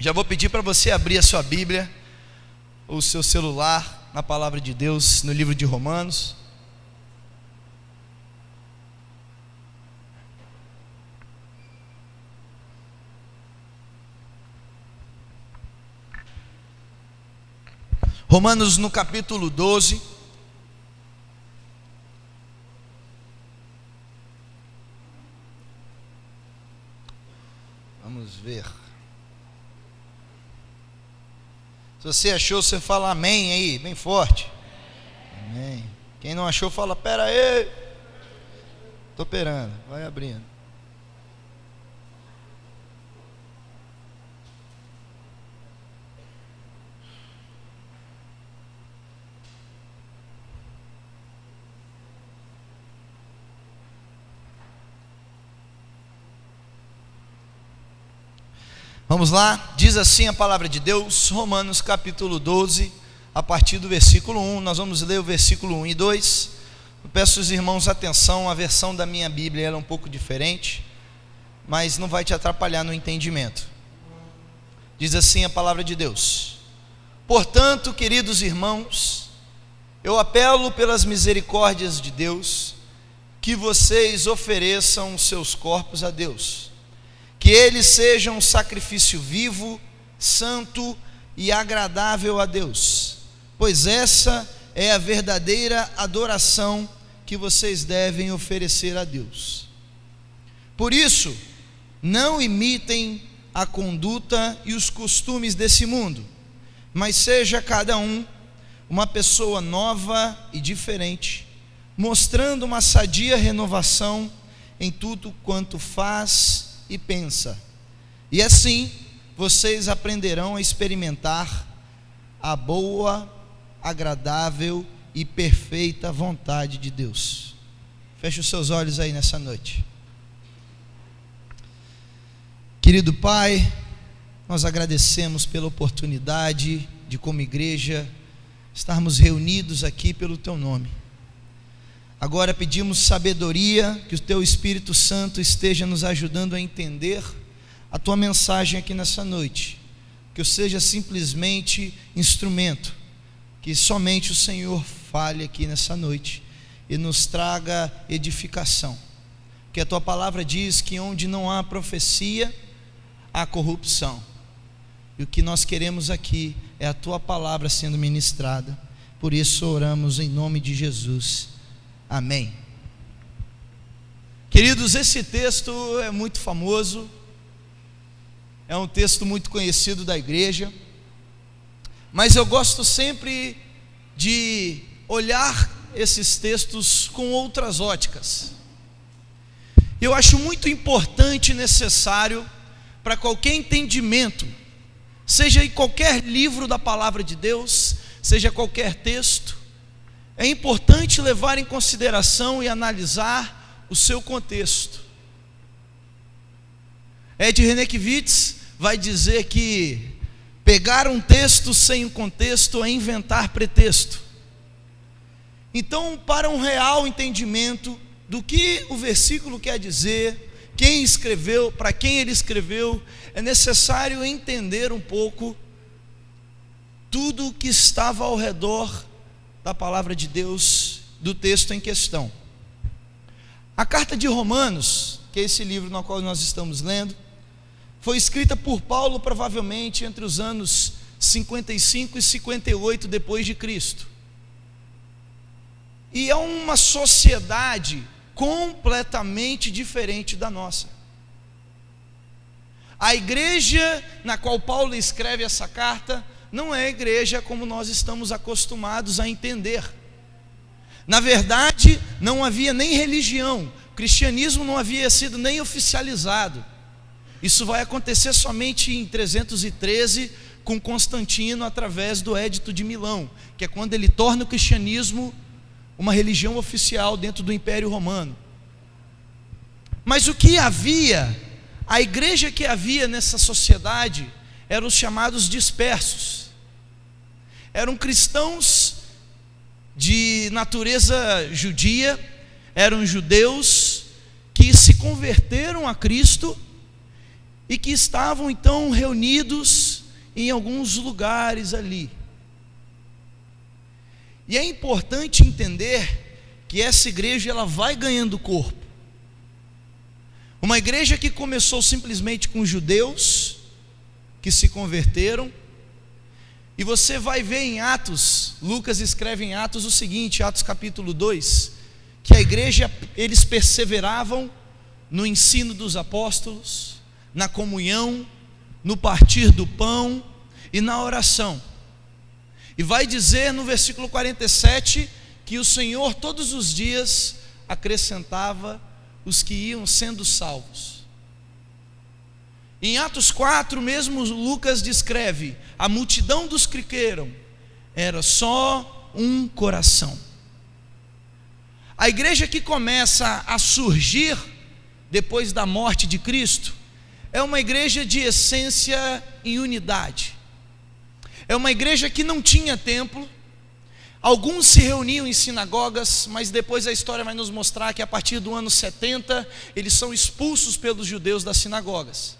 Já vou pedir para você abrir a sua Bíblia ou o seu celular na palavra de Deus, no livro de Romanos. Romanos no capítulo 12. Vamos ver. Se você achou, você fala amém aí, bem forte. Amém. Quem não achou, fala, pera aí. Estou esperando, vai abrindo. Vamos lá, diz assim a palavra de Deus, Romanos capítulo 12, a partir do versículo 1, nós vamos ler o versículo 1 e 2, eu peço aos irmãos atenção, a versão da minha Bíblia ela é um pouco diferente, mas não vai te atrapalhar no entendimento. Diz assim a palavra de Deus: portanto, queridos irmãos, eu apelo pelas misericórdias de Deus, que vocês ofereçam os seus corpos a Deus, que eles sejam um sacrifício vivo, santo e agradável a Deus, pois essa é a verdadeira adoração que vocês devem oferecer a Deus. Por isso, não imitem a conduta e os costumes desse mundo, mas seja cada um uma pessoa nova e diferente, mostrando uma sadia renovação em tudo quanto faz e pensa, e assim vocês aprenderão a experimentar a boa, agradável e perfeita vontade de Deus. Feche os seus olhos aí nessa noite. Querido Pai, nós agradecemos pela oportunidade de, como igreja, estarmos reunidos aqui pelo Teu nome. Agora pedimos sabedoria, que o Teu Espírito Santo esteja nos ajudando a entender a Tua mensagem aqui nessa noite, que eu seja simplesmente instrumento, que somente o Senhor fale aqui nessa noite e nos traga edificação, que a Tua palavra diz que onde não há profecia, há corrupção, e o que nós queremos aqui é a Tua palavra sendo ministrada. Por isso oramos em nome de Jesus. Amém. Queridos, esse texto é muito famoso, é um texto muito conhecido da igreja, mas eu gosto sempre de olhar esses textos com outras óticas. Eu acho muito importante e necessário para qualquer entendimento, seja em qualquer livro da palavra de Deus, seja qualquer texto, é importante levar em consideração e analisar o seu contexto. Ed Renekiewicz vai dizer que pegar um texto sem um contexto é inventar pretexto. Então, para um real entendimento do que o versículo quer dizer, quem escreveu, para quem ele escreveu, é necessário entender um pouco tudo o que estava ao redor da palavra de Deus, do texto em questão. A carta de Romanos, que é esse livro no qual nós estamos lendo, foi escrita por Paulo provavelmente entre os anos 55 e 58 depois de Cristo. E é uma sociedade completamente diferente da nossa. A igreja na qual Paulo escreve essa carta não é a igreja como nós estamos acostumados a entender. Na verdade, não havia nem religião, o cristianismo não havia sido nem oficializado. Isso vai acontecer somente em 313 com Constantino, através do Edito de Milão, que é quando ele torna o cristianismo uma religião oficial dentro do Império Romano. Mas o que havia, a igreja que havia nessa sociedade, eram os chamados dispersos. Eram cristãos de natureza judia, eram judeus que se converteram a Cristo e que estavam então reunidos em alguns lugares ali. E é importante entender que essa igreja ela vai ganhando corpo. Uma igreja que começou simplesmente com judeus que se converteram. E você vai ver em Atos, Lucas escreve em Atos o seguinte, Atos capítulo 2, que a igreja, eles perseveravam no ensino dos apóstolos, na comunhão, no partir do pão e na oração. E vai dizer no versículo 47 que o Senhor todos os dias acrescentava os que iam sendo salvos. Em Atos 4 mesmo Lucas descreve, a multidão dos que creram era só um coração. A igreja que começa a surgir depois da morte de Cristo é uma igreja de essência em unidade. É uma igreja que não tinha templo. Alguns se reuniam em sinagogas, mas depois a história vai nos mostrar que a partir do ano 70 eles são expulsos pelos judeus das sinagogas.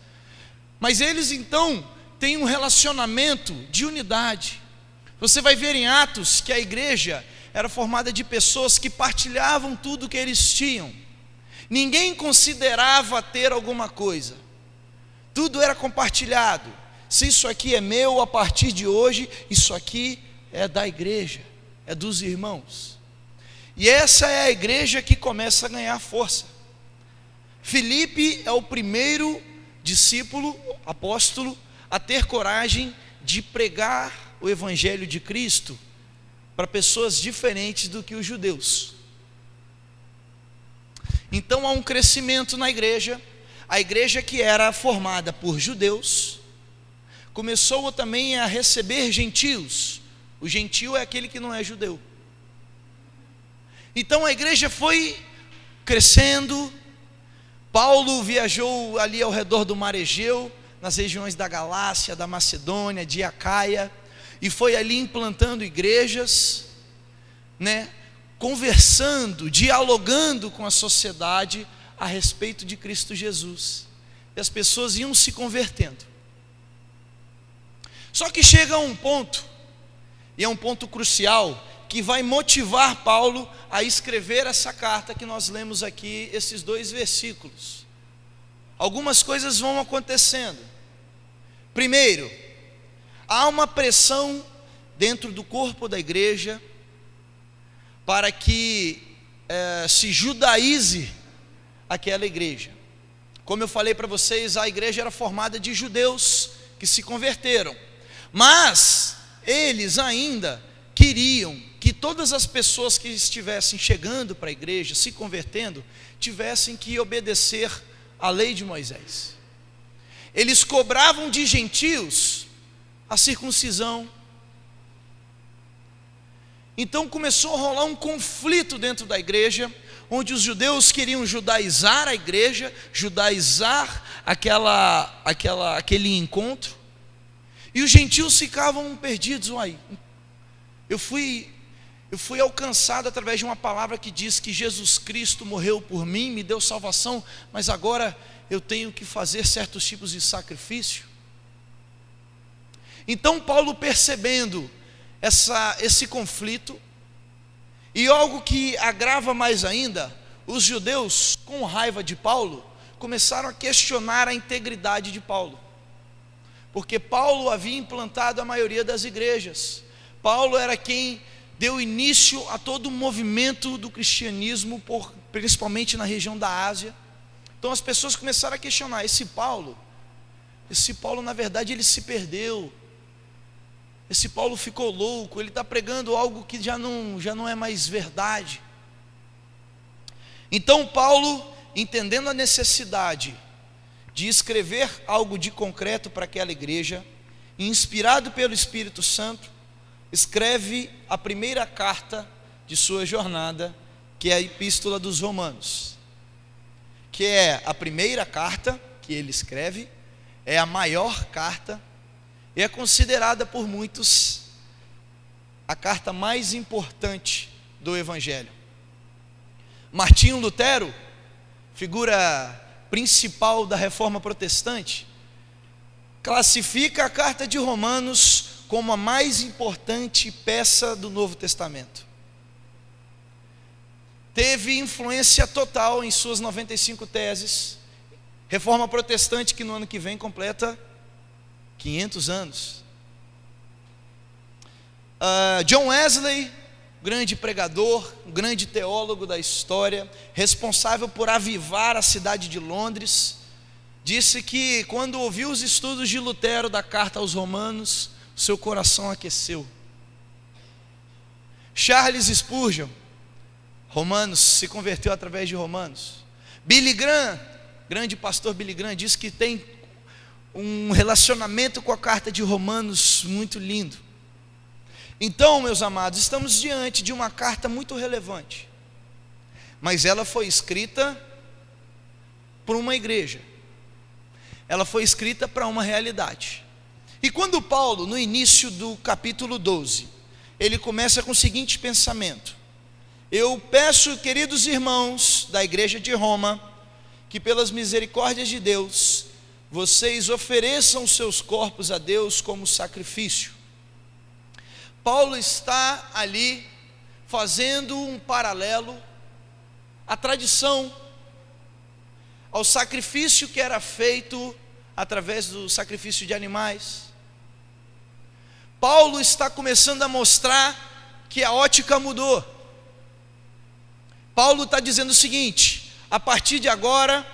Mas eles então têm um relacionamento de unidade. Você vai ver em Atos que a igreja era formada de pessoas que partilhavam tudo que eles tinham. Ninguém considerava ter alguma coisa. Tudo era compartilhado. Se isso aqui é meu, a partir de hoje, isso aqui é da igreja, é dos irmãos. E essa é a igreja que começa a ganhar força. Filipe é o primeiro discípulo, apóstolo, a ter coragem de pregar o evangelho de Cristo para pessoas diferentes do que os judeus. Então há um crescimento na igreja. A igreja que era formada por judeus começou também a receber gentios. O gentio é aquele que não é judeu. Então a igreja foi crescendo. Paulo viajou ali ao redor do Mar Egeu, nas regiões da Galácia, da Macedônia, de Acaia, e foi ali implantando igrejas, conversando, dialogando com a sociedade a respeito de Cristo Jesus. E as pessoas iam se convertendo. Só que chega a um ponto, e é um ponto crucial, que vai motivar Paulo a escrever essa carta que nós lemos aqui, esses 2 versículos. Algumas coisas vão acontecendo. Primeiro, há uma pressão dentro do corpo da igreja para que se judaize aquela igreja. Como eu falei para vocês, a igreja era formada de judeus que se converteram, mas eles ainda queriam que todas as pessoas que estivessem chegando para a igreja, se convertendo, tivessem que obedecer à lei de Moisés. Eles cobravam de gentios a circuncisão. Então começou a rolar um conflito dentro da igreja, onde os judeus queriam judaizar a igreja, judaizar aquele encontro, e os gentios ficavam perdidos. Eu fui alcançado através de uma palavra que diz que Jesus Cristo morreu por mim, me deu salvação, mas agora eu tenho que fazer certos tipos de sacrifício. Então Paulo, percebendo esse conflito, e algo que agrava mais ainda, os judeus, com raiva de Paulo, começaram a questionar a integridade de Paulo, porque Paulo havia implantado a maioria das igrejas. Paulo era quem deu início a todo o movimento do cristianismo, principalmente na região da Ásia. Então as pessoas começaram a questionar, esse Paulo na verdade ele se perdeu, esse Paulo ficou louco, ele está pregando algo que já não é mais verdade. Então Paulo, entendendo a necessidade de escrever algo de concreto para aquela igreja, inspirado pelo Espírito Santo, escreve a primeira carta de sua jornada, que é a Epístola dos Romanos, que é a primeira carta que ele escreve, é a maior carta, e é considerada por muitos a carta mais importante do Evangelho. Martinho Lutero, figura principal da Reforma Protestante, classifica a carta de Romanos como a mais importante peça do Novo Testamento. Teve influência total em suas 95 teses. Reforma Protestante, que no ano que vem completa 500 anos. John Wesley, grande pregador, grande teólogo da história, responsável por avivar a cidade de Londres, disse que quando ouviu os estudos de Lutero da carta aos Romanos, seu coração aqueceu. Charles Spurgeon, Romanos, se converteu através de Romanos. Billy Graham, grande pastor Billy Graham, disse que tem um relacionamento com a carta de Romanos muito lindo. Então, meus amados, estamos diante de uma carta muito relevante, mas ela foi escrita por uma igreja, ela foi escrita para uma realidade. E quando Paulo, no início do capítulo 12, ele começa com o seguinte pensamento: eu peço, queridos irmãos da igreja de Roma, que pelas misericórdias de Deus, vocês ofereçam seus corpos a Deus como sacrifício. Paulo está ali fazendo um paralelo à tradição, ao sacrifício que era feito através do sacrifício de animais. Paulo está começando a mostrar que a ótica mudou. Paulo está dizendo o seguinte: a partir de agora,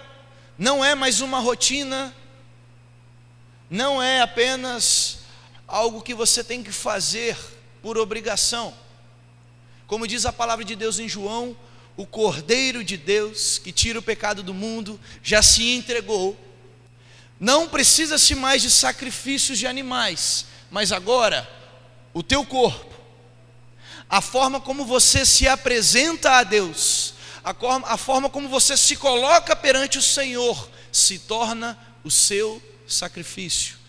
não é mais uma rotina, não é apenas algo que você tem que fazer por obrigação. Como diz a palavra de Deus em João, o Cordeiro de Deus, que tira o pecado do mundo, já se entregou. Não precisa-se mais de sacrifícios de animais, mas agora, o teu corpo, a forma como você se apresenta a Deus, a forma como você se coloca perante o Senhor, se torna o seu sacrifício.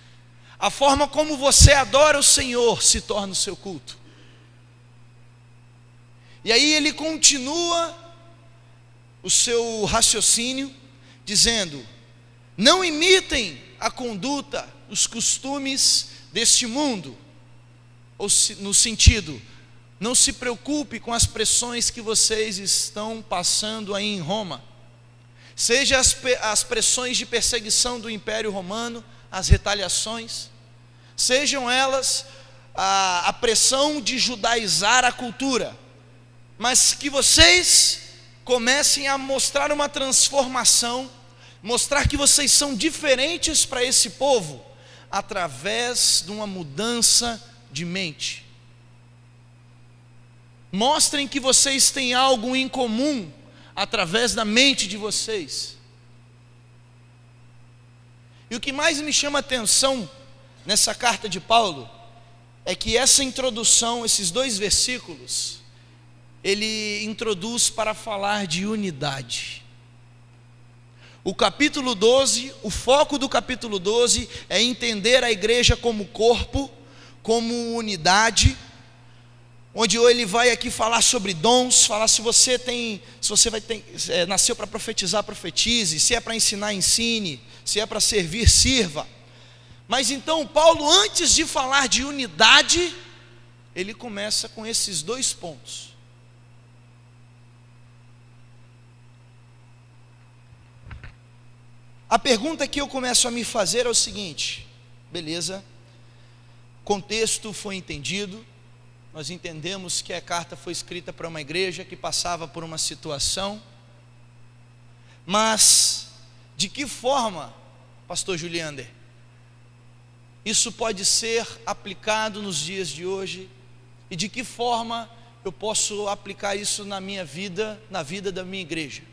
A forma como você adora o Senhor se torna o seu culto. E aí ele continua o seu raciocínio, dizendo: não imitem a conduta, os costumes deste mundo, ou no sentido, não se preocupe com as pressões que vocês estão passando aí em Roma, seja as pressões de perseguição do Império Romano, as retaliações, sejam elas a pressão de judaizar a cultura, mas que vocês comecem a mostrar uma transformação, mostrar que vocês são diferentes para esse povo, através de uma mudança de mente. Mostrem que vocês têm algo em comum, através da mente de vocês. E o que mais me chama a atenção nessa carta de Paulo é que essa introdução, esses 2 versículos, ele introduz para falar de unidade. O capítulo 12, o foco do capítulo 12 é entender a igreja como corpo, como unidade, onde ele vai aqui falar sobre dons, falar se você nasceu para profetizar, profetize, se é para ensinar, ensine, se é para servir, sirva. Mas então Paulo, antes de falar de unidade, ele começa com esses 2 pontos. A pergunta que eu começo a me fazer é o seguinte: beleza, contexto foi entendido, nós entendemos que a carta foi escrita para uma igreja que passava por uma situação, mas de que forma, pastor Juliander, isso pode ser aplicado nos dias de hoje, e de que forma eu posso aplicar isso na minha vida, na vida da minha igreja?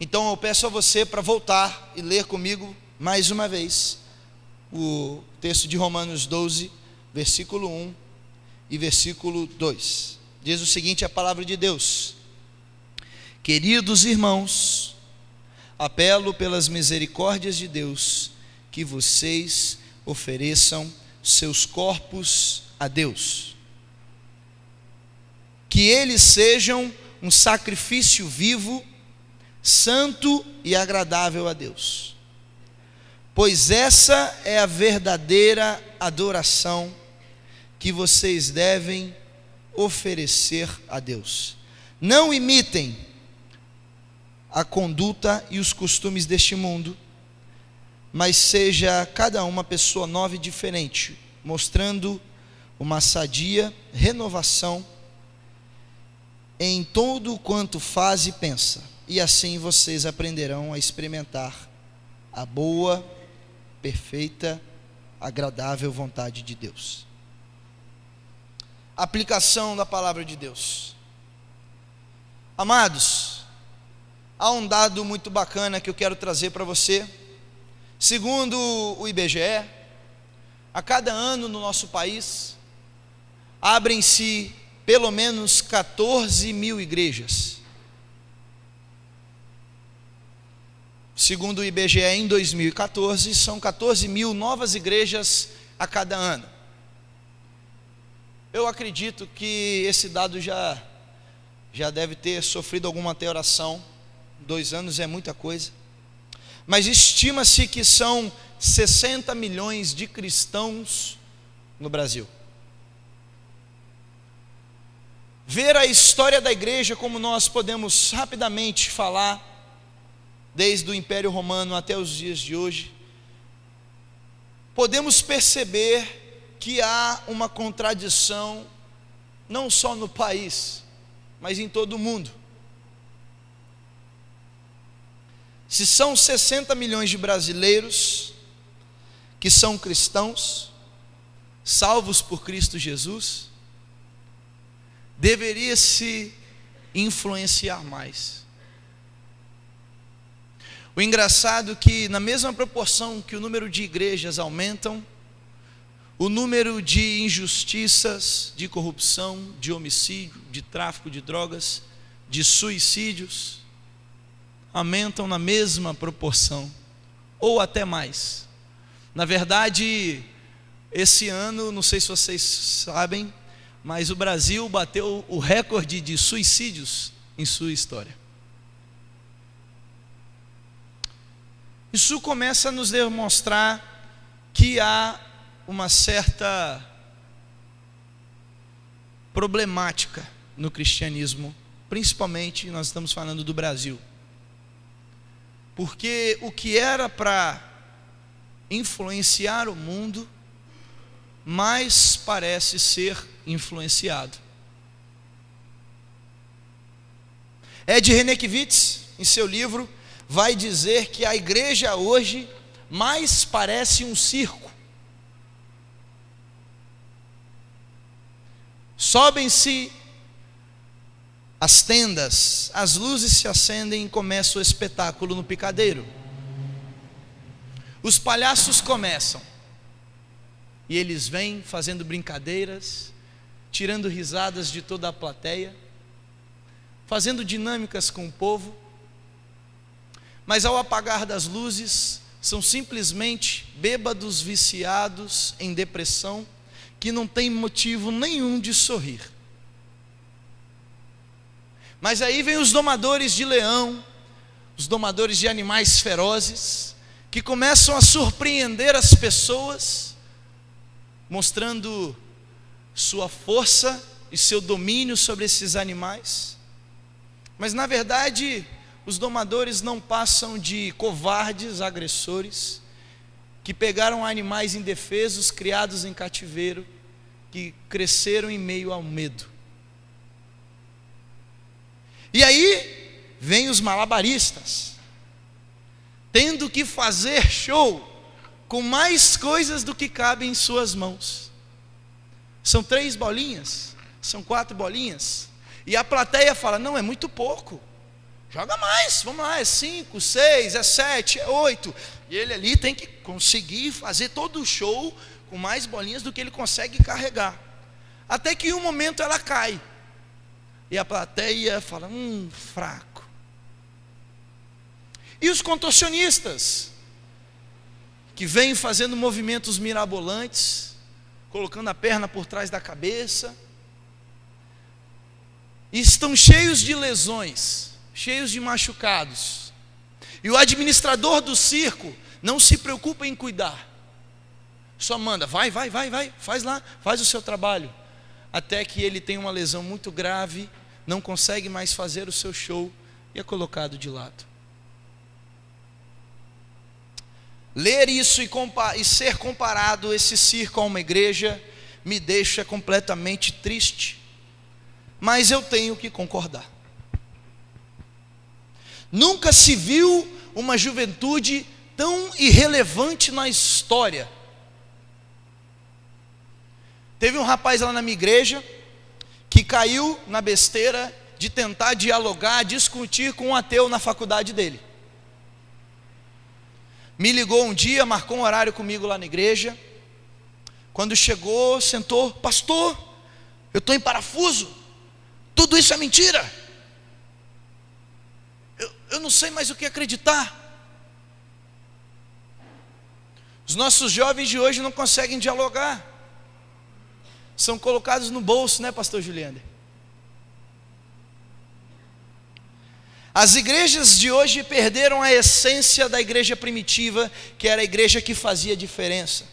Então eu peço a você para voltar e ler comigo mais uma vez o texto de Romanos 12, versículo 1 e versículo 2. Diz o seguinte a palavra de Deus: queridos irmãos, apelo pelas misericórdias de Deus, que vocês ofereçam seus corpos a Deus, que eles sejam um sacrifício vivo, santo e agradável a Deus. pois essa é a verdadeira adoração que vocês devem oferecer a Deus. Não imitem a conduta e os costumes deste mundo, mas seja cada uma pessoa nova e diferente, mostrando uma sadia renovação em tudo quanto faz e pensa, e assim vocês aprenderão a experimentar a boa, perfeita, agradável vontade de Deus. Aplicação da palavra de Deus. Amados, há um dado muito bacana que eu quero trazer para você. Segundo o IBGE, a cada ano no nosso país abrem-se pelo menos 14 mil igrejas. Segundo o IBGE, em 2014, são 14 mil novas igrejas a cada ano. Eu acredito que esse dado já deve ter sofrido alguma alteração. 2 anos é muita coisa. Mas estima-se que são 60 milhões de cristãos no Brasil. Ver a história da igreja, como nós podemos rapidamente falar, desde o Império Romano até os dias de hoje, podemos perceber que há uma contradição, não só no país, mas em todo o mundo. Se são 60 milhões de brasileiros que são cristãos, salvos por Cristo Jesus, deveria se influenciar mais. O engraçado é que, na mesma proporção que o número de igrejas aumentam, o número de injustiças, de corrupção, de homicídio, de tráfico de drogas, de suicídios, aumentam na mesma proporção, ou até mais. Na verdade, esse ano, não sei se vocês sabem, mas o Brasil bateu o recorde de suicídios em sua história. Isso começa a nos demonstrar que há uma certa problemática no cristianismo, principalmente nós estamos falando do Brasil. Porque o que era para influenciar o mundo, mais parece ser influenciado. Ed Renekiewicz, em seu livro, vai dizer que a igreja hoje mais parece um circo. Sobem-se as tendas, as luzes se acendem e começa o espetáculo no picadeiro. Os palhaços começam, e eles vêm fazendo brincadeiras, tirando risadas de toda a plateia, fazendo dinâmicas com o povo, mas ao apagar das luzes, são simplesmente bêbados viciados em depressão, que não tem motivo nenhum de sorrir. Mas aí vem os domadores de leão, os domadores de animais ferozes, que começam a surpreender as pessoas, mostrando sua força e seu domínio sobre esses animais. Mas na verdade, os domadores não passam de covardes agressores, que pegaram animais indefesos, criados em cativeiro, que cresceram em meio ao medo. E aí, vem os malabaristas, tendo que fazer show, com mais coisas do que cabem em suas mãos. São 3 bolinhas, são 4 bolinhas, e a plateia fala, não, é muito pouco, joga mais, vamos lá, é 5, 6, é 7, é 8, e ele ali tem que conseguir fazer todo o show, com mais bolinhas do que ele consegue carregar, até que em um momento ela cai, e a plateia fala, fraco. E os contorcionistas, que vêm fazendo movimentos mirabolantes, colocando a perna por trás da cabeça, e estão cheios de lesões, cheios de machucados, e o administrador do circo não se preocupa em cuidar, só manda, vai, faz lá, faz o seu trabalho, até que ele tem uma lesão muito grave, não consegue mais fazer o seu show e é colocado de lado. Ler isso e ser comparado esse circo a uma igreja me deixa completamente triste, mas eu tenho que concordar. Nunca se viu uma juventude tão irrelevante na história. Teve um rapaz lá na minha igreja que caiu na besteira de tentar dialogar, discutir com um ateu na faculdade dele. Me ligou um dia, marcou um horário comigo lá na igreja. Quando chegou, sentou, pastor, eu estou em parafuso, tudo isso é mentira, eu não sei mais o que acreditar. Os nossos jovens de hoje não conseguem dialogar, são colocados no bolso, né, pastor Juliander? As igrejas de hoje perderam a essência da igreja primitiva, que era a igreja que fazia diferença.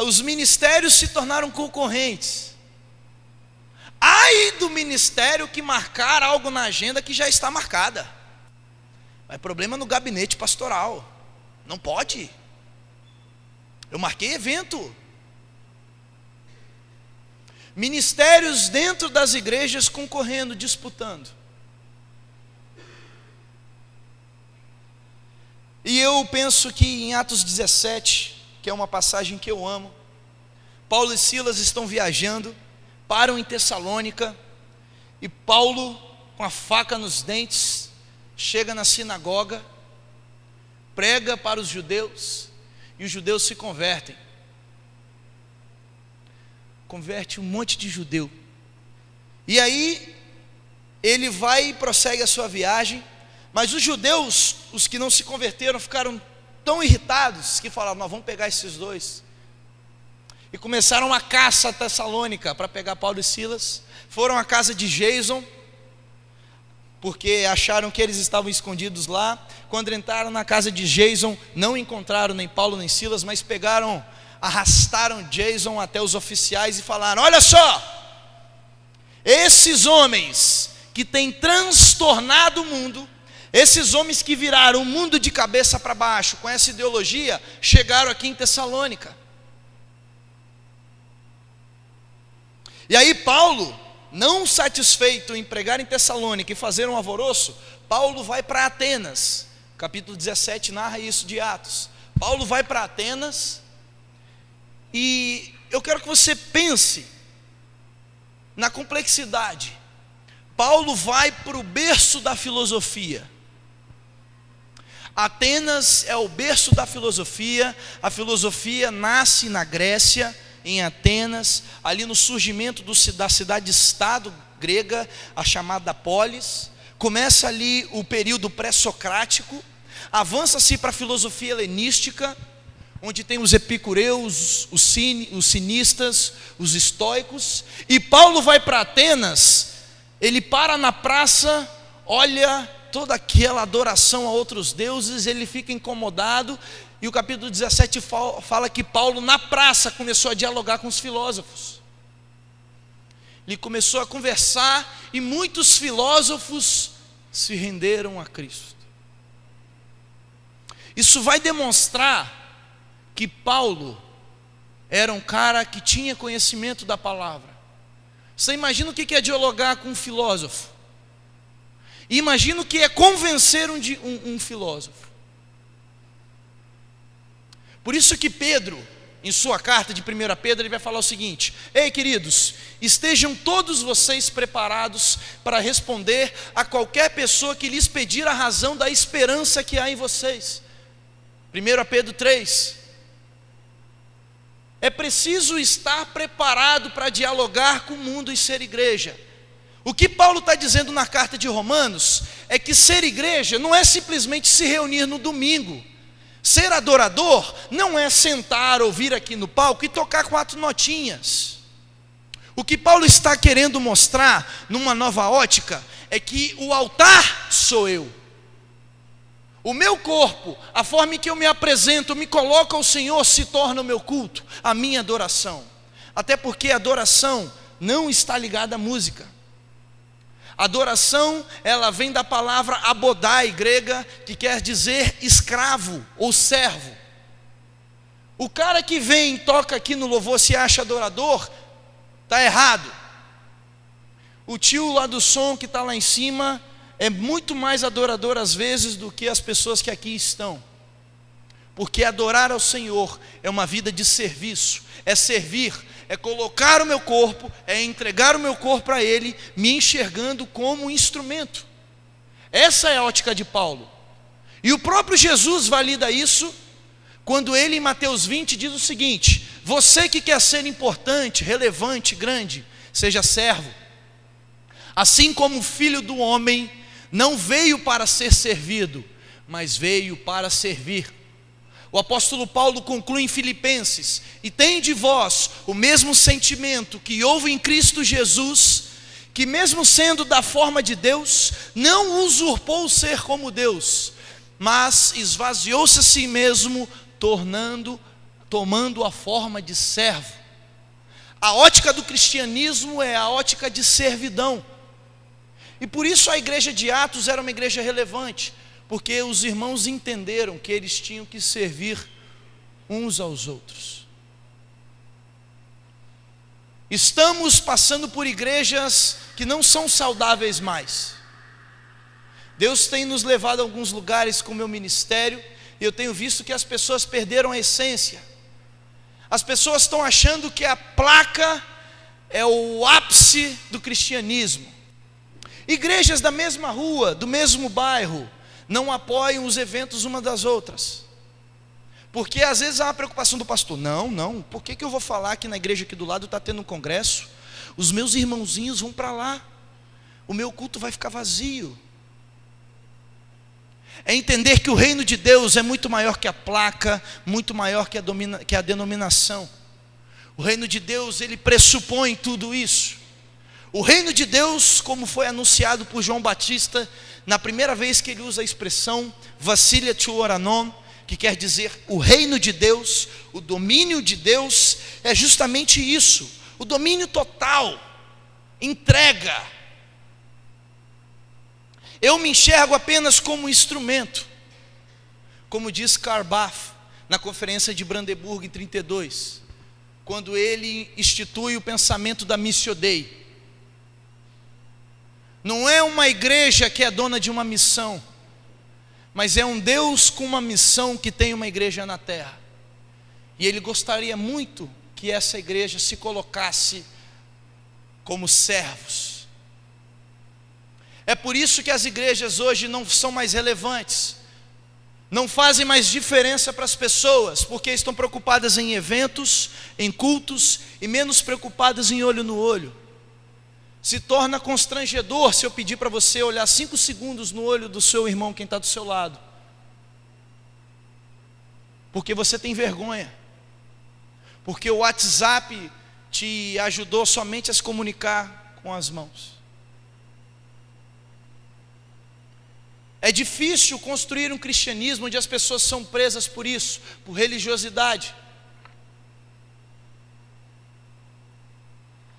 Os ministérios se tornaram concorrentes. Ai do ministério que marcar algo na agenda que já está marcada. É problema no gabinete pastoral. Não pode. Eu marquei evento. Ministérios dentro das igrejas concorrendo, disputando. E eu penso que em Atos 17, que é uma passagem que eu amo, Paulo e Silas estão viajando, param em Tessalônica, e Paulo, com a faca nos dentes, chega na sinagoga, prega para os judeus, e os judeus se convertem. Converte um monte de judeu. E aí, ele vai e prossegue a sua viagem, mas os judeus, os que não se converteram, ficaram tão irritados que falaram, nós vamos pegar esses dois. E começaram uma caça a Tessalônica para pegar Paulo e Silas. Foram à casa de Jason, porque acharam que eles estavam escondidos lá. Quando entraram na casa de Jason, não encontraram nem Paulo nem Silas, mas arrastaram Jason até os oficiais e falaram, olha só, esses homens que têm transtornado o mundo, esses homens que viraram o mundo de cabeça para baixo com essa ideologia, chegaram aqui em Tessalônica. E aí Paulo, não satisfeito em pregar em Tessalônica e fazer um alvoroço, Paulo vai para Atenas. Capítulo 17 narra isso de Atos. Paulo vai para Atenas, e eu quero que você pense na complexidade. Paulo vai para o berço da filosofia. Atenas é o berço da filosofia. A filosofia nasce na Grécia, em Atenas, ali no surgimento da cidade-estado grega, a chamada Polis. Começa ali o período pré-socrático, avança-se para a filosofia helenística, onde tem os epicureus, os cinistas, os estoicos. E Paulo vai para Atenas, ele para na praça, olha toda aquela adoração a outros deuses, ele fica incomodado, e o capítulo 17 fala que Paulo na praça começou a dialogar com os filósofos. Ele começou a conversar, e muitos filósofos se renderam a Cristo. Isso vai demonstrar que Paulo era um cara que tinha conhecimento da palavra. Você imagina o que é dialogar com um filósofo? Imagina o que é convencer um filósofo. Por isso que Pedro, em sua carta de 1 Pedro, ele vai falar o seguinte: ei queridos, estejam todos vocês preparados para responder a qualquer pessoa que lhes pedir a razão da esperança que há em vocês. 1 Pedro 3. É preciso estar preparado para dialogar com o mundo e ser igreja. O que Paulo está dizendo na carta de Romanos é que ser igreja não é simplesmente se reunir no domingo. Ser adorador não é sentar ou vir aqui no palco e tocar 4 notinhas. O que Paulo está querendo mostrar numa nova ótica é que o altar sou eu. O meu corpo, a forma em que eu me apresento, me coloco ao Senhor, se torna o meu culto, a minha adoração. Até porque a adoração não está ligada à música. Adoração, ela vem da palavra abodai, grega, que quer dizer escravo ou servo. O cara que vem e toca aqui no louvor se acha adorador, está errado. O tio lá do som que está lá em cima é muito mais adorador às vezes do que as pessoas que aqui estão. Porque adorar ao Senhor é uma vida de serviço, é servir, é colocar o meu corpo, é entregar o meu corpo para Ele, me enxergando como um instrumento. Essa é a ótica de Paulo. E o próprio Jesus valida isso, quando ele em Mateus 20 diz o seguinte: você que quer ser importante, relevante, grande, seja servo. Assim como o Filho do Homem não veio para ser servido, mas veio para servir. O apóstolo Paulo conclui em Filipenses: e tende vós o mesmo sentimento que houve em Cristo Jesus, que mesmo sendo da forma de Deus, não usurpou o ser como Deus, mas esvaziou-se a si mesmo, tomando a forma de servo. A ótica do cristianismo é a ótica de servidão. E por isso a igreja de Atos era uma igreja relevante, porque os irmãos entenderam que eles tinham que servir uns aos outros. Estamos passando por igrejas que não são saudáveis mais. Deus tem nos levado a alguns lugares com o meu ministério, e eu tenho visto que as pessoas perderam a essência. As pessoas estão achando que a placa é o ápice do cristianismo. Igrejas da mesma rua, do mesmo bairro, não apoiam os eventos uma das outras. Porque às vezes há uma preocupação do pastor: não, por que eu vou falar que na igreja aqui do lado está tendo um congresso? Os meus irmãozinhos vão para lá, o meu culto vai ficar vazio. É entender que o reino de Deus é muito maior que a placa, muito maior que a denominação. O reino de Deus, ele pressupõe tudo isso. O reino de Deus, como foi anunciado por João Batista, na primeira vez que ele usa a expressão Vassilia tu oranon, que quer dizer o reino de Deus, o domínio de Deus, é justamente isso, o domínio total, entrega. Eu me enxergo apenas como instrumento, como diz Karl Barth na conferência de Brandeburgo em 32, quando ele institui o pensamento da Missio Dei. Não é uma igreja que é dona de uma missão, mas é um Deus com uma missão que tem uma igreja na terra. E ele gostaria muito que essa igreja se colocasse como servos. É por isso que as igrejas hoje não são mais relevantes, não fazem mais diferença para as pessoas, porque estão preocupadas em eventos, em cultos, e menos preocupadas em olho no olho. Se torna constrangedor se eu pedir para você olhar 5 segundos no olho do seu irmão, quem está do seu lado, porque você tem vergonha, porque o WhatsApp te ajudou somente a se comunicar com as mãos. É difícil construir um cristianismo onde as pessoas são presas por isso, por religiosidade.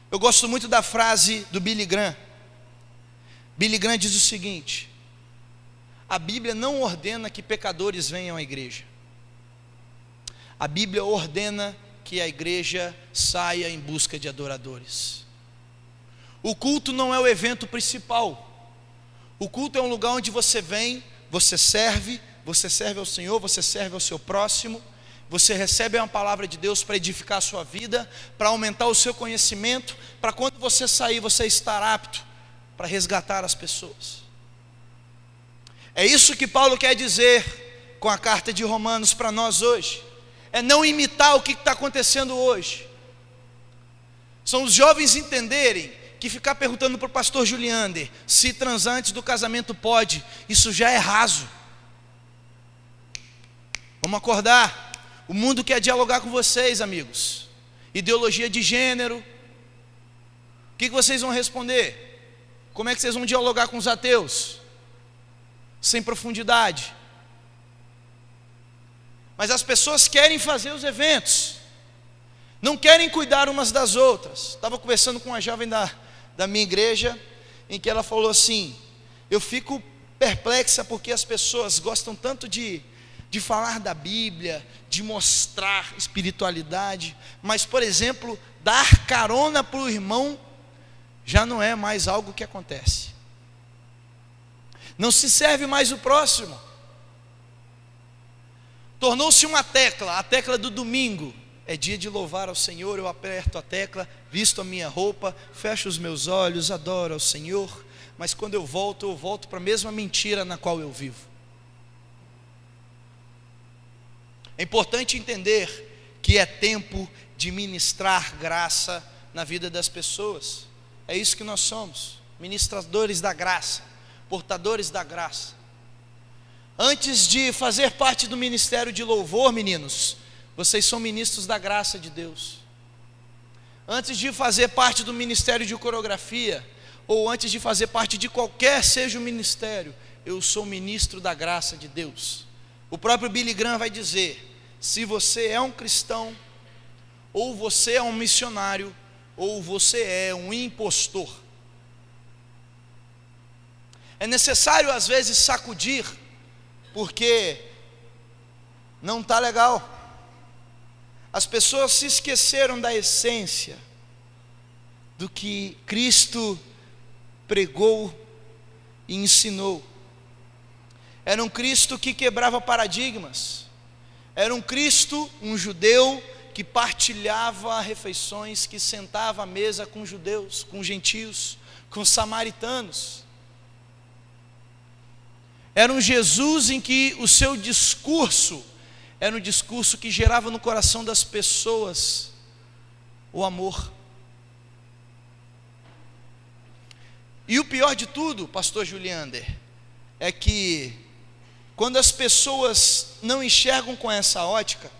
Eu gosto muito da frase do Billy Graham. Billy Graham diz o seguinte: a Bíblia não ordena que pecadores venham à igreja. A Bíblia ordena que a igreja saia em busca de adoradores. O culto não é o evento principal. O culto é um lugar onde você vem, você serve ao Senhor, você serve ao seu próximo, você recebe uma palavra de Deus para edificar a sua vida, para aumentar o seu conhecimento, para quando você sair, você estar apto para resgatar as pessoas. É isso que Paulo quer dizer com a carta de Romanos para nós hoje. É não imitar o que está acontecendo hoje. São os jovens entenderem que ficar perguntando para o pastor Juliander se transar antes do casamento pode, isso já é raso. Vamos acordar. O mundo quer dialogar com vocês, amigos. Ideologia de gênero. O que vocês vão responder? Como é que vocês vão dialogar com os ateus? Sem profundidade. Mas as pessoas querem fazer os eventos, não querem cuidar umas das outras. Estava conversando com uma jovem da minha igreja, em que ela falou assim: eu fico perplexa porque as pessoas gostam tanto de falar da Bíblia, de mostrar espiritualidade, mas, por exemplo, dar carona para o irmão já não é mais algo que acontece. Não se serve mais o próximo. Tornou-se uma tecla, a tecla do domingo. É dia de louvar ao Senhor, eu aperto a tecla, visto a minha roupa, fecho os meus olhos, adoro ao Senhor, mas quando eu volto para a mesma mentira na qual eu vivo. É importante entender que é tempo de ministrar graça na vida das pessoas. É isso que nós somos, ministradores da graça, portadores da graça. Antes de fazer parte do ministério de louvor, meninos, vocês são ministros da graça de Deus. Antes de fazer parte do ministério de coreografia, ou antes de fazer parte de qualquer seja o ministério, eu sou ministro da graça de Deus. O próprio Billy Graham vai dizer: se você é um cristão, ou você é um missionário, ou você é um impostor. É necessário às vezes sacudir, porque não está legal. As pessoas se esqueceram da essência do que Cristo pregou e ensinou. Era um Cristo que quebrava paradigmas. Era um Cristo, um judeu, que partilhava refeições, que sentava à mesa com judeus, com gentios, com samaritanos. Era um Jesus em que o seu discurso era um discurso que gerava no coração das pessoas o amor. E o pior de tudo, pastor Juliander, é que quando as pessoas não enxergam com essa ótica,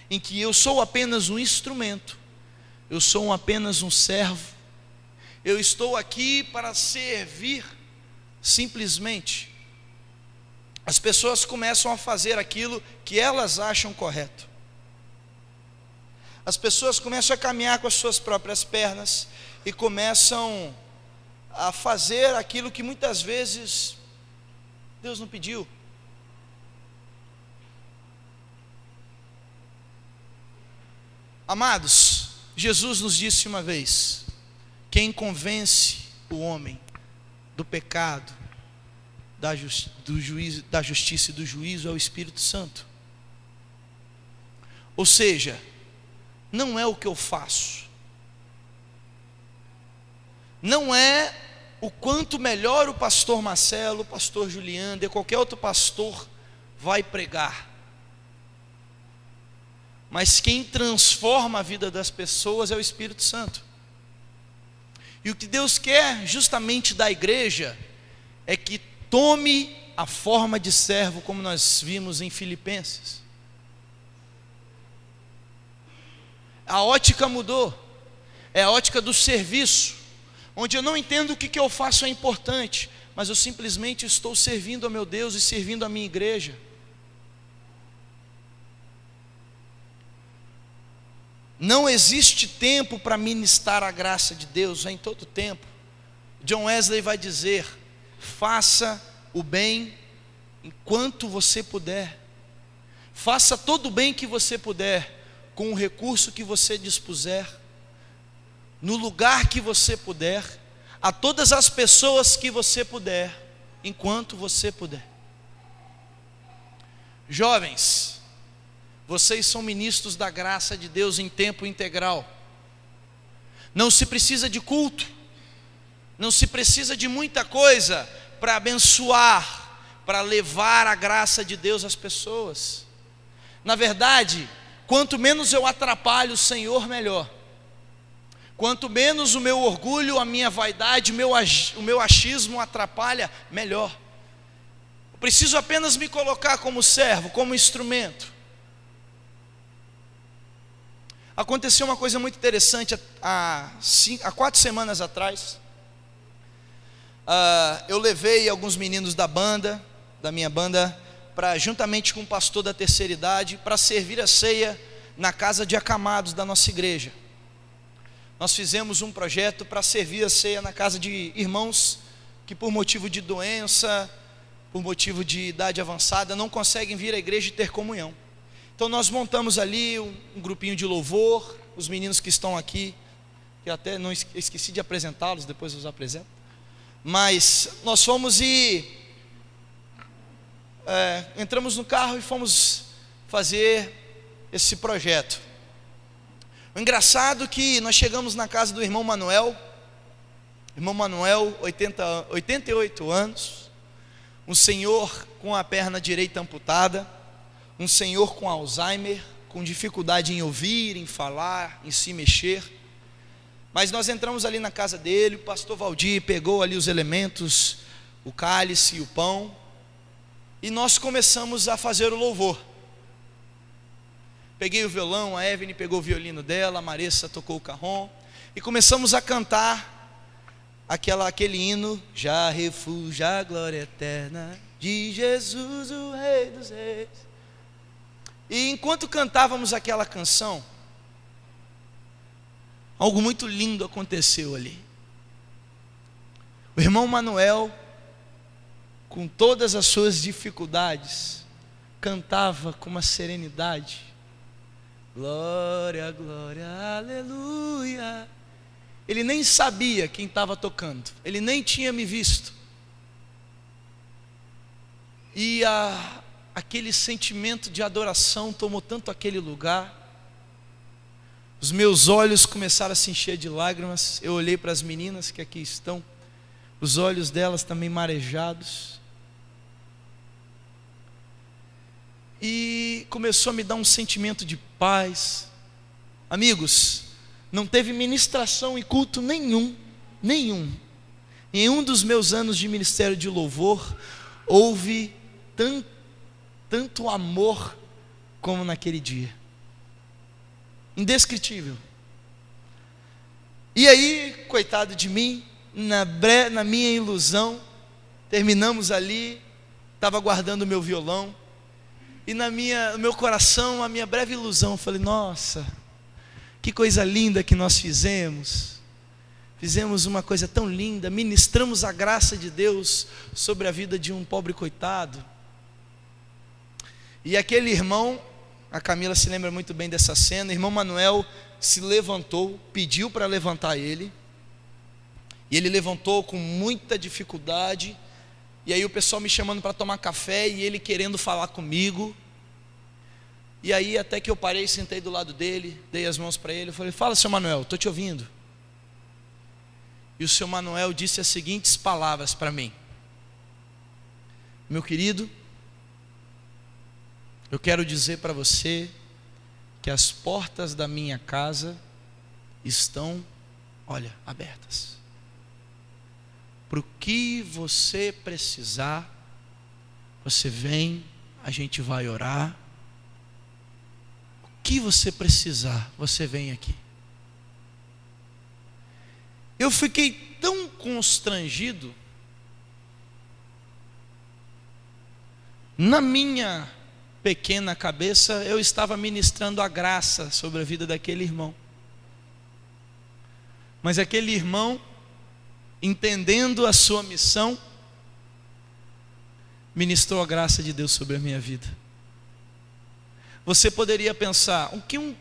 em que eu sou apenas um instrumento, eu sou apenas um servo, eu estou aqui para servir simplesmente, as pessoas começam a fazer aquilo que elas acham correto. As pessoas começam a caminhar com as suas próprias pernas e começam a fazer aquilo que muitas vezes Deus não pediu. Amados, Jesus nos disse uma vez: quem convence o homem do pecado, da justiça e do juízo é o Espírito Santo. Ou seja, não é o que eu faço, não é o quanto melhor o pastor Marcelo, o pastor Juliander, qualquer outro pastor vai pregar, mas quem transforma a vida das pessoas é o Espírito Santo. E o que Deus quer justamente da igreja é que tome a forma de servo, como nós vimos em Filipenses. A ótica mudou, é a ótica do serviço, onde eu não entendo o que eu faço é importante, mas eu simplesmente estou servindo ao meu Deus e servindo a minha igreja. Não existe tempo para ministrar a graça de Deus, é em todo tempo. John Wesley vai dizer: faça o bem enquanto você puder, faça todo o bem que você puder, com o recurso que você dispuser, no lugar que você puder, a todas as pessoas que você puder, enquanto você puder. Jovens, vocês são ministros da graça de Deus em tempo integral. Não se precisa de culto, não se precisa de muita coisa para abençoar, para levar a graça de Deus às pessoas. Na verdade, quanto menos eu atrapalho o Senhor, melhor. Quanto menos o meu orgulho, a minha vaidade, o meu achismo atrapalha, melhor. Eu preciso apenas me colocar como servo, como instrumento. Aconteceu uma coisa muito interessante há 4 semanas atrás. Eu levei alguns meninos da minha banda, juntamente com o pastor da terceira idade, para servir a ceia na casa de acamados da nossa igreja. Nós fizemos um projeto para servir a ceia na casa de irmãos que por motivo de doença, por motivo de idade avançada, não conseguem vir à igreja e ter comunhão. Então nós montamos ali um grupinho de louvor, os meninos que estão aqui, que até não esqueci de apresentá-los, depois eu os apresento. Mas nós fomos e entramos no carro e fomos fazer esse projeto. O engraçado é que nós chegamos na casa do irmão Manuel, 88 anos, um senhor com a perna direita amputada, um senhor com Alzheimer, com dificuldade em ouvir, em falar, em se mexer. Mas nós entramos ali na casa dele, o pastor Valdir pegou ali os elementos, o cálice e o pão, e nós começamos a fazer o louvor. Peguei o violão, a Evelyn pegou o violino dela, a Marissa tocou o carrom, e começamos a cantar aquele hino: já refúgio a glória eterna de Jesus, o Rei dos Reis. E enquanto cantávamos aquela canção, algo muito lindo aconteceu ali. O irmão Manuel, com todas as suas dificuldades, cantava com uma serenidade: glória, glória, aleluia. Ele nem sabia quem estava tocando, ele nem tinha me visto. E aquele sentimento de adoração tomou tanto aquele lugar. Os meus olhos começaram a se encher de lágrimas. Eu olhei para as meninas que aqui estão, os olhos delas também marejados. E começou a me dar um sentimento de paz. Amigos, não teve ministração e culto nenhum. Em um dos meus anos de ministério de louvor, houve tanto amor como naquele dia. Indescritível. E aí, coitado de mim, na minha ilusão, terminamos ali, estava guardando o meu violão, e no meu coração, a minha breve ilusão, eu falei: nossa, que coisa linda que nós fizemos uma coisa tão linda, ministramos a graça de Deus sobre a vida de um pobre coitado. E aquele irmão, a Camila se lembra muito bem dessa cena, o irmão Manuel se levantou, pediu para levantar ele, e ele levantou com muita dificuldade, e aí o pessoal me chamando para tomar café, e ele querendo falar comigo. E aí até que eu parei, sentei do lado dele, dei as mãos para ele, eu falei: fala, seu Manuel, estou te ouvindo. E o seu Manuel disse as seguintes palavras para mim: meu querido, eu quero dizer para você que as portas da minha casa estão, abertas. Para o que você precisar, você vem, a gente vai orar. O que você precisar, você vem aqui. Eu fiquei tão constrangido. Na minha pequena cabeça, eu estava ministrando a graça sobre a vida daquele irmão. Mas aquele irmão, entendendo a sua missão, ministrou a graça de Deus sobre a minha vida. Você poderia pensar: o que um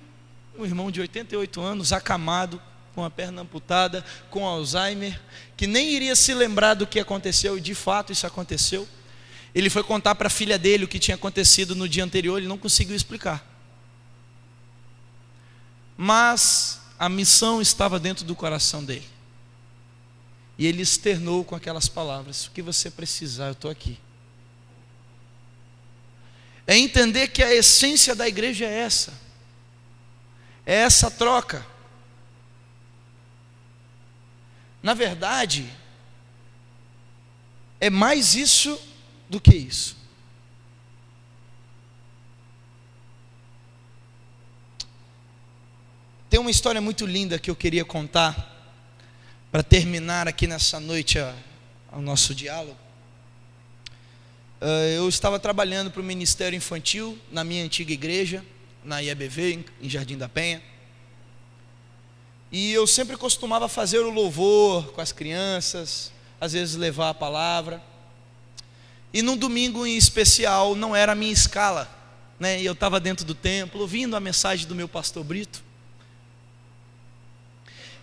irmão de 88 anos, acamado, com a perna amputada, com Alzheimer, que nem iria se lembrar do que aconteceu, e de fato isso aconteceu. Ele foi contar para a filha dele o que tinha acontecido no dia anterior, ele não conseguiu explicar. Mas a missão estava dentro do coração dele. E ele externou com aquelas palavras: o que você precisar, eu estou aqui. É entender que a essência da igreja é essa troca. Na verdade, é mais isso do que isso. Tem uma história muito linda que eu queria contar para terminar aqui nessa noite o nosso diálogo. Eu estava trabalhando para o Ministério Infantil na minha antiga igreja, na IABV, em Jardim da Penha. E eu sempre costumava fazer o louvor com as crianças, às vezes levar a palavra. E num domingo em especial, não era a minha escala, né? E eu estava dentro do templo, ouvindo a mensagem do meu pastor Brito.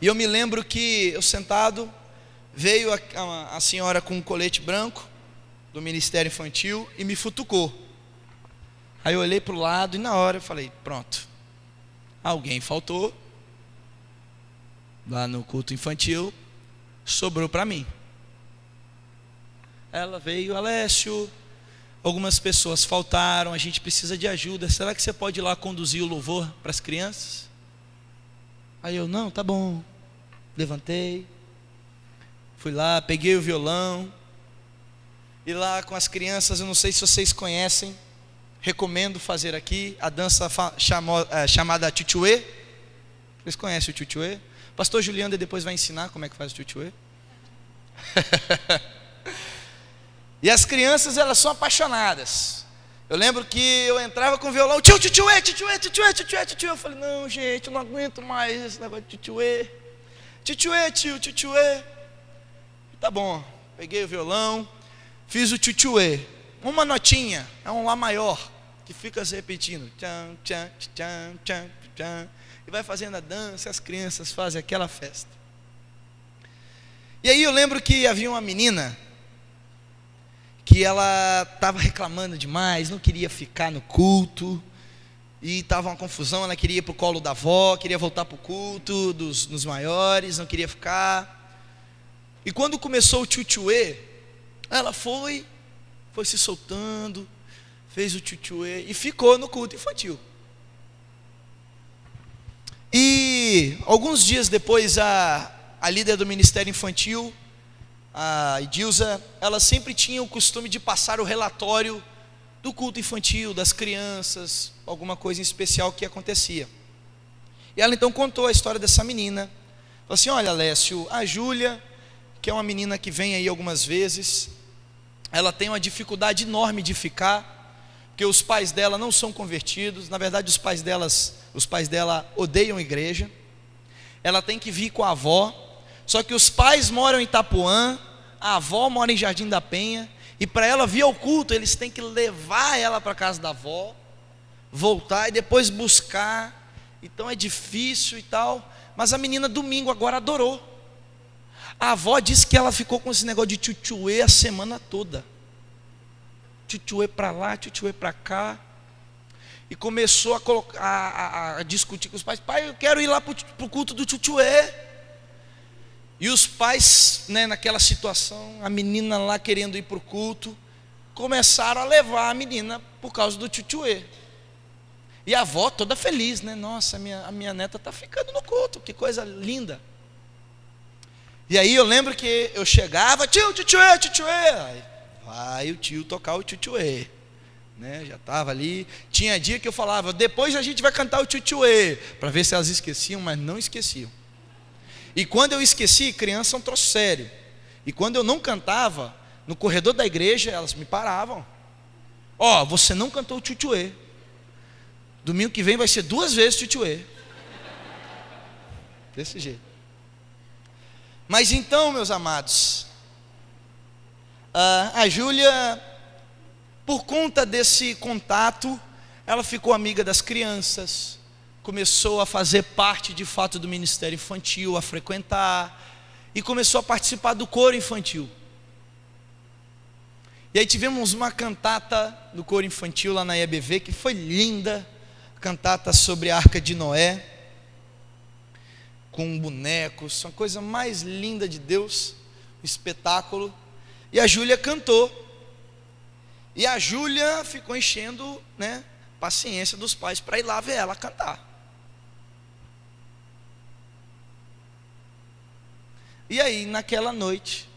E eu me lembro que eu sentado, veio a senhora com um colete branco do Ministério Infantil e me futucou. Aí eu olhei para o lado e na hora eu falei, pronto, alguém faltou lá no culto infantil, sobrou para mim. Ela veio, Alessio, algumas pessoas faltaram, a gente precisa de ajuda, será que você pode ir lá conduzir o louvor para as crianças? Aí eu, não, tá bom. Levantei, fui lá, peguei o violão, e lá com as crianças, eu não sei se vocês conhecem, recomendo fazer aqui a dança chamada Tchutchuê. Vocês conhecem o Tchutchuê? O pastor Juliano depois vai ensinar como é que faz o Tchutchuê. E as crianças, elas são apaixonadas. Eu lembro que eu entrava com o violão, tchutchuê, tchutchuê, tchutchuê, tchutchuê, tchutchuê. Eu falei, não gente, eu não aguento mais esse negócio de tchutchuê. Tchutchuê, tio, tchutchuê. Tá bom, peguei o violão, fiz o tchutchuê. Uma notinha, é um lá maior, que fica se repetindo. Tchan, tchan, tchan, tchan, tchan. E vai fazendo a dança, as crianças fazem aquela festa. E aí eu lembro que havia uma menina que ela estava reclamando demais, não queria ficar no culto, e estava uma confusão, ela queria ir para o colo da avó, queria voltar para o culto dos maiores, não queria ficar. E quando começou o tchutchuê, ela foi se soltando, fez o tchutchuê e ficou no culto infantil. E alguns dias depois, a líder do Ministério Infantil, a Edilza, ela sempre tinha o costume de passar o relatório do culto infantil, das crianças, alguma coisa em especial que acontecia. E ela então contou a história dessa menina. Falou assim, olha Alessio, a Júlia, que é uma menina que vem aí algumas vezes, ela tem uma dificuldade enorme de ficar, porque os pais dela não são convertidos, na verdade os pais dela odeiam a igreja, ela tem que vir com a avó, só que os pais moram em Itapuã, a avó mora em Jardim da Penha, e para ela vir ao culto, eles têm que levar ela para a casa da avó, voltar e depois buscar, então é difícil e tal, mas a menina domingo agora adorou. A avó disse que ela ficou com esse negócio de tchutchuê a semana toda, tchutchuê para lá, tchutchuê para cá, e começou a discutir com os pais, pai, eu quero ir lá para o culto do tchutchuê. E os pais, né, naquela situação, a menina lá querendo ir para o culto, começaram a levar a menina por causa do tchutchuê. E a avó toda feliz, né? Nossa, a minha neta está ficando no culto, que coisa linda. E aí eu lembro que eu chegava, tio, tchutchuê, tchutchuê. Aí vai o tio tocar o tchutchuê, né? Já estava ali. Tinha dia que eu falava, depois a gente vai cantar o tchutchuê, para ver se elas esqueciam, mas não esqueciam. E quando eu esqueci, criança é um troço sério. E quando eu não cantava, no corredor da igreja, elas me paravam. Ó, você não cantou o tchutchuê. Domingo que vem vai ser 2 vezes tchutchuê. Desse jeito. Mas então, meus amados, a Júlia, por conta desse contato, ela ficou amiga das crianças, começou a fazer parte de fato do ministério infantil, a frequentar, e começou a participar do coro infantil. E aí tivemos uma cantata do coro infantil lá na IABV, que foi linda, cantata sobre a Arca de Noé, com bonecos, uma coisa mais linda de Deus, um espetáculo. E a Júlia cantou, e a Júlia ficou enchendo, né, paciência dos pais para ir lá ver ela cantar. E aí, naquela noite,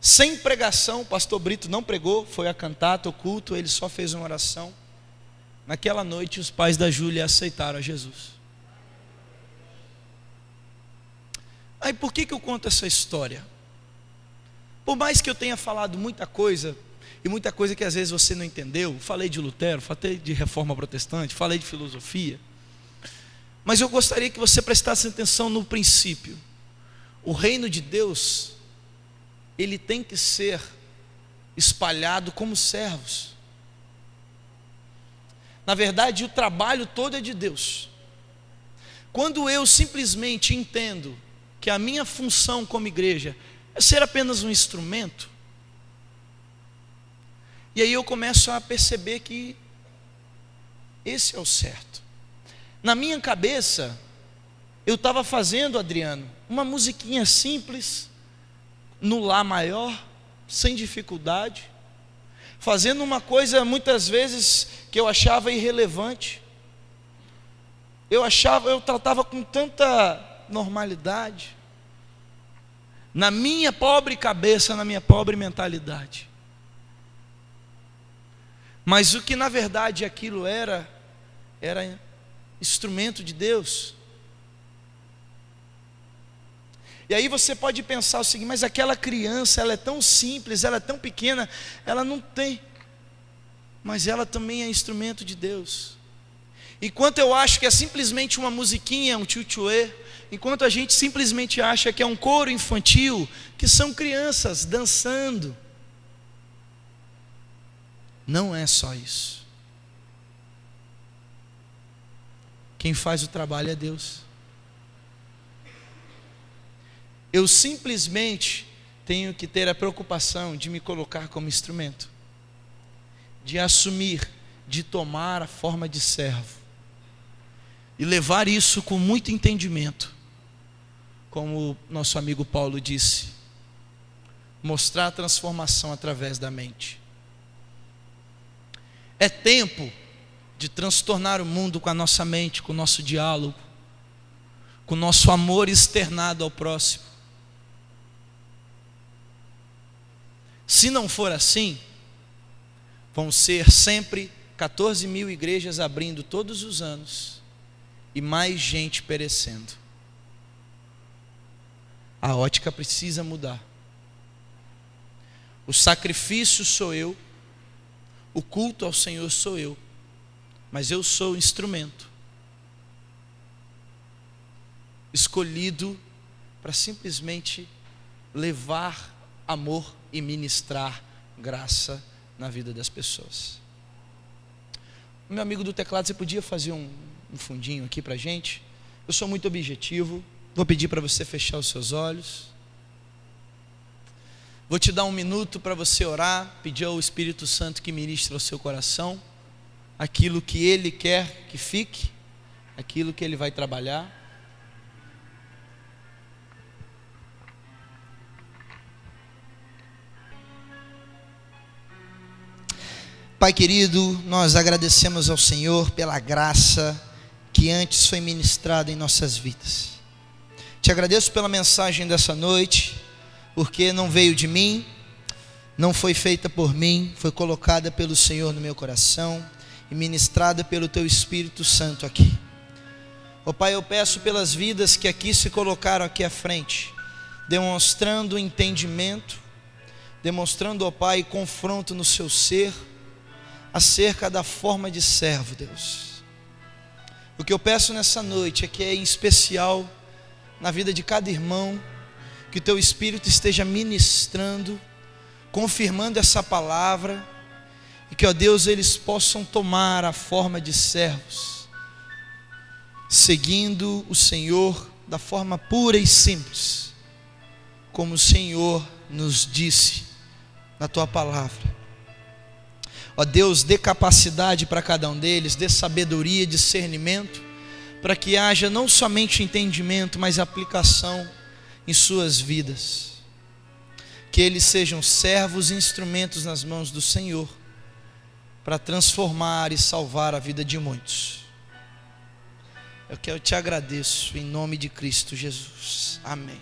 sem pregação, o pastor Brito não pregou, foi a cantata, o culto, ele só fez uma oração. Naquela noite, os pais da Júlia aceitaram a Jesus. Aí, por que eu conto essa história? Por mais que eu tenha falado muita coisa, e muita coisa que às vezes você não entendeu. Falei de Lutero, falei de Reforma Protestante, falei de filosofia. Mas eu gostaria que você prestasse atenção no princípio. O reino de Deus, ele tem que ser espalhado como servos. Na verdade, o trabalho todo é de Deus. Quando eu simplesmente entendo que a minha função como igreja é ser apenas um instrumento, e aí eu começo a perceber que esse é o certo. Na minha cabeça, eu estava fazendo, Adriano, uma musiquinha simples, no Lá maior, sem dificuldade, fazendo uma coisa muitas vezes que eu achava irrelevante. Eu tratava com tanta normalidade, na minha pobre cabeça, na minha pobre mentalidade. Mas o que na verdade aquilo era instrumento de Deus. E aí você pode pensar o seguinte: mas aquela criança, ela é tão simples, ela é tão pequena, ela não tem, mas ela também é instrumento de Deus. Enquanto eu acho que é simplesmente uma musiquinha, um tchutchuê, enquanto a gente simplesmente acha que é um coro infantil, que são crianças dançando, não é só isso. Quem faz o trabalho é Deus. Eu simplesmente tenho que ter a preocupação de me colocar como instrumento, de assumir, de tomar a forma de servo, e levar isso com muito entendimento, como o nosso amigo Paulo disse, mostrar a transformação através da mente. É tempo de transtornar o mundo com a nossa mente, com o nosso diálogo, com o nosso amor externado ao próximo. Se não for assim, vão ser sempre 14 mil igrejas abrindo todos os anos e mais gente perecendo. A ótica precisa mudar. O sacrifício sou eu, o culto ao Senhor sou eu, mas eu sou o instrumento escolhido para simplesmente levar amor e ministrar graça na vida das pessoas. Meu amigo do teclado, você podia fazer um fundinho aqui para a gente? Eu sou muito objetivo, vou pedir para você fechar os seus olhos. Vou te dar um minuto para você orar, pedir ao Espírito Santo que ministre ao seu coração aquilo que Ele quer que fique, aquilo que Ele vai trabalhar. Pai querido, nós agradecemos ao Senhor pela graça que antes foi ministrada em nossas vidas. Te agradeço pela mensagem dessa noite, porque não veio de mim, não foi feita por mim, foi colocada pelo Senhor no meu coração e ministrada pelo Teu Espírito Santo aqui. Ó Pai, eu peço pelas vidas que aqui se colocaram aqui à frente, demonstrando entendimento, demonstrando, ó Pai, confronto no seu ser, acerca da forma de servo, Deus. O que eu peço nessa noite é que, em especial, na vida de cada irmão, que o Teu Espírito esteja ministrando, confirmando essa palavra, e que, ó Deus, eles possam tomar a forma de servos, seguindo o Senhor da forma pura e simples, como o Senhor nos disse na Tua palavra. Ó Deus, dê capacidade para cada um deles, dê sabedoria, discernimento, para que haja não somente entendimento, mas aplicação em suas vidas. Que eles sejam servos e instrumentos nas mãos do Senhor, para transformar e salvar a vida de muitos. Eu te agradeço em nome de Cristo Jesus. Amém.